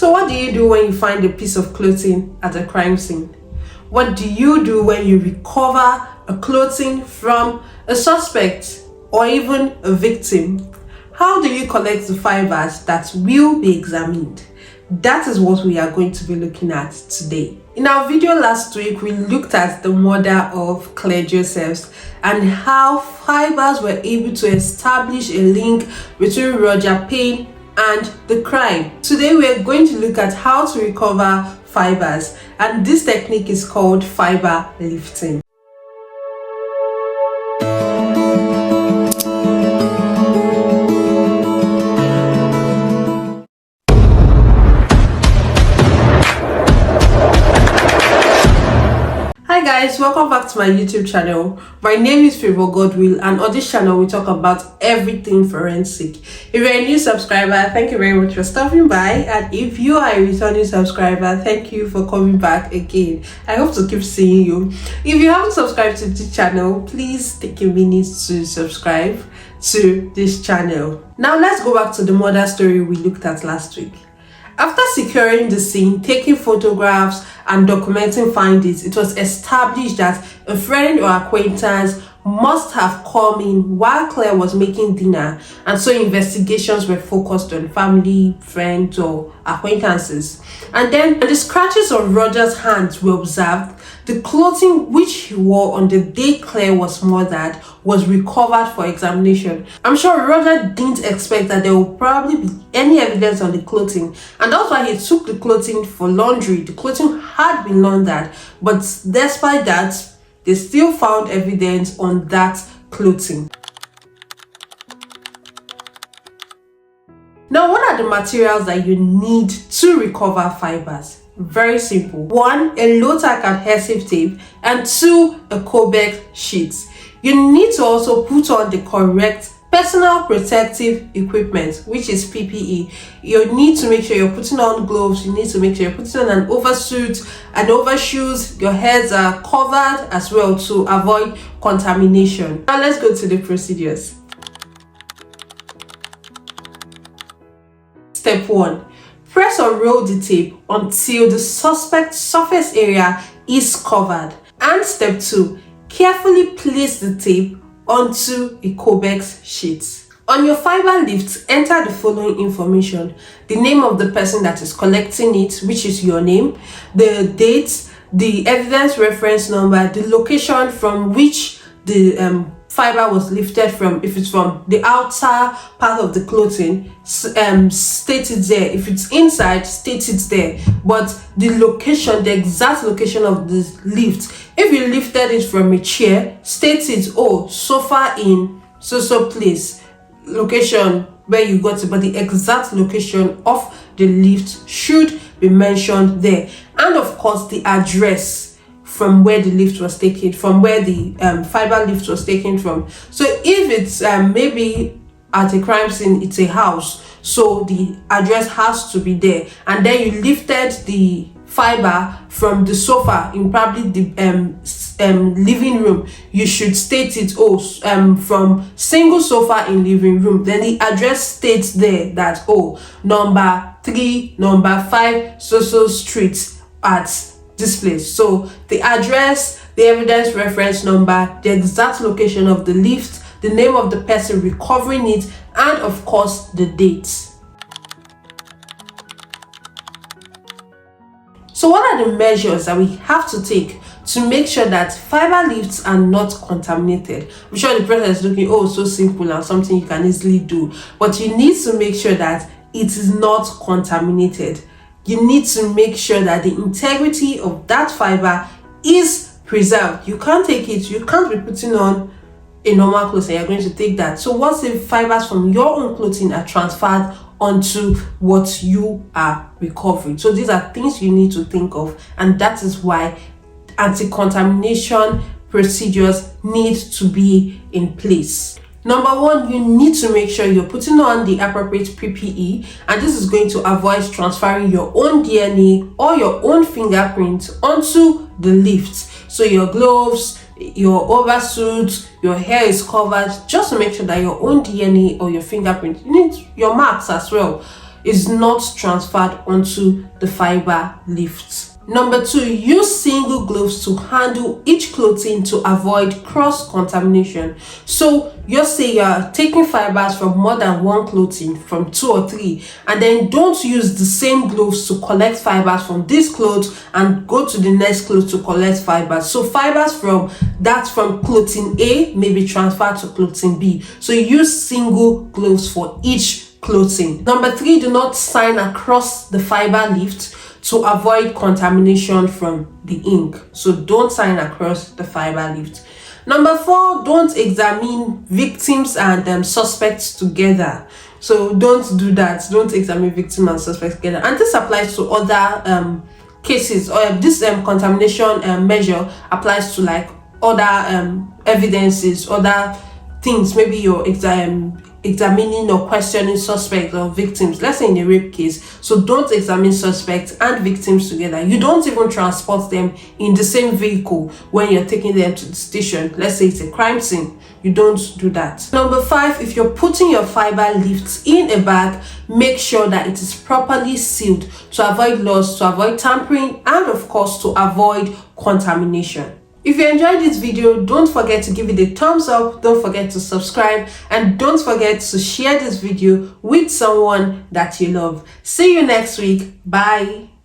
So what do you do when you find a piece of clothing at a crime scene? What do you do when you recover a clothing from a suspect or even a victim? How do you collect the fibers that will be examined? That is what we are going to be looking at today. In our video last week, we looked at the murder of Claire Josephs and how fibers were able to establish a link between Roger Payne and the crime. Today we are going to look at how to recover fibers, and this technique is called fiber lifting. Hi guys, welcome back to my YouTube channel. My name is Fibres, and on this channel we talk about everything forensic. If you're a new subscriber, thank you very much for stopping by, and if you are a returning subscriber, thank you for coming back again. I hope to keep seeing you. If you haven't subscribed to this channel, please take a minute to subscribe to this channel. Now let's go back to the murder story we looked at last week. After securing the scene, taking photographs and documenting findings, it was established that a friend or acquaintance must have come in while Claire was making dinner, and so investigations were focused on family, friends or acquaintances. And then the scratches on Roger's hands were observed. The clothing which he wore on the day Claire was murdered was recovered for examination. I'm sure Roger didn't expect that there would probably be any evidence on the clothing, and that's why he took the clothing for laundry. The clothing had been laundered, but despite that, they still found evidence on that clothing. Now, what are the materials that you need to recover fibers? Very simple. 1, a low-tack adhesive tape, and 2, a Cobex sheet. You need to also put on the correct personal protective equipment, which is PPE. You need to make sure you're putting on gloves. You need to make sure you're putting on an oversuit and overshoes. Your heads are covered as well to avoid contamination. Now let's go to the procedures. Step 1. Press or roll the tape until the suspect's surface area is covered. And step 2. Carefully place the tape onto a Cobex sheet. On your fiber lift, enter the following information: the name of the person that is collecting it, which is your name, the date, the evidence reference number, the location from which the fiber was lifted from. If it's from the outer part of the clothing, state it there. If it's inside, state it there. But the location, the exact location of the lift, if you lifted it from a chair, state it, oh, sofa in so place, location where you got it, but the exact location of the lift should be mentioned there. And of course the address from where the lift was taken, from where the fiber lift was taken from. So if it's maybe at a crime scene, it's a house, so the address has to be there. And then you lifted the fiber from the sofa in probably the living room, you should state it, oh, from single sofa in living room. Then the address states there that, oh, number 3, number 5, so street at this place. So the address, the evidence reference number, the exact location of the lift, the name of the person recovering it, and of course the date. So what are the measures that we have to take to make sure that fiber lifts are not contaminated? I'm sure the person is looking, oh, so simple and something you can easily do, but you need to make sure that it is not contaminated. You need to make sure that the integrity of that fiber is preserved. You can't take it, you can't be putting on a normal clothing and you're going to take that. So what if fibers from your own clothing are transferred onto what you are recovering? So these are things you need to think of, and that is why anti-contamination procedures need to be in place. Number 1, you need to make sure you're putting on the appropriate PPE, and this is going to avoid transferring your own DNA or your own fingerprint onto the lift. So your gloves, your oversuit, your hair is covered, just to make sure that your own DNA or your fingerprint, you need your marks as well. is not transferred onto the fiber lift. Number 2, use single gloves to handle each clothing to avoid cross-contamination. So just say you're taking fibers from more than one clothing, from 2 or 3, and then don't use the same gloves to collect fibers from this cloth and go to the next cloth to collect fibers. So fibers from clothing A may be transferred to clothing B. So use single gloves for each clothing. Number 3, do not sign across the fiber lift to avoid contamination from the ink. So don't sign across the fiber lift. Number 4, don't examine victims and suspects together. So don't do that. Don't examine victims and suspects together. And this applies to other cases, or this contamination measure applies to like other evidences, other things. Maybe you're examining or questioning suspects or victims, let's say in a rape case. So don't examine suspects and victims together. You don't even transport them in the same vehicle when you're taking them to the station. Let's say it's a crime scene. You don't do that. Number 5, if you're putting your fiber lifts in a bag, make sure that it is properly sealed to avoid loss, to avoid tampering, and of course to avoid contamination. If you enjoyed this video, don't forget to give it a thumbs up, don't forget to subscribe, and don't forget to share this video with someone that you love. See you next week. Bye.